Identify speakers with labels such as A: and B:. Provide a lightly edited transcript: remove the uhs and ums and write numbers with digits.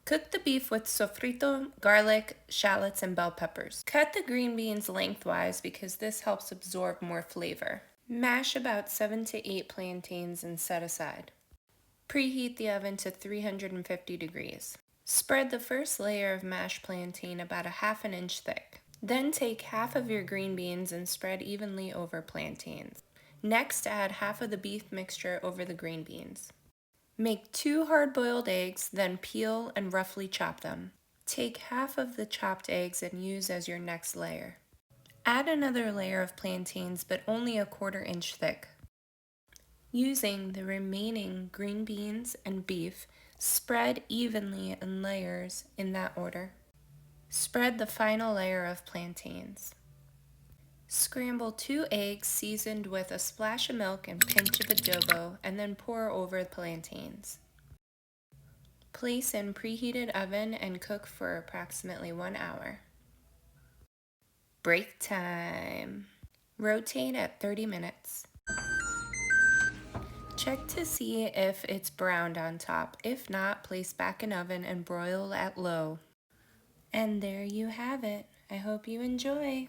A: Cook the beef with sofrito, garlic, shallots, and bell peppers. Cut the green beans lengthwise because this helps absorb more flavor. Mash about 7 to 8 plantains and set aside. Preheat the oven to 350 degrees. Spread the first layer of mashed plantain about a ½ inch thick. Then take half of your green beans and spread evenly over plantains. Next, add half of the beef mixture over the green beans. Make 2 hard-boiled eggs, then peel and roughly chop them. Take half of the chopped eggs and use as your next layer. Add another layer of plantains, but only a ½ inch thick. Using the remaining green beans and beef, spread evenly in layers in that order. Spread the final layer of plantains. Scramble 2 eggs seasoned with a splash of milk and pinch of adobo, and then pour over the plantains. Place in preheated oven and cook for approximately 1 hour. Break time. Rotate at 30 minutes. Check to see if it's browned on top. If not, place back in oven and broil at low. And there you have it. I hope you enjoy.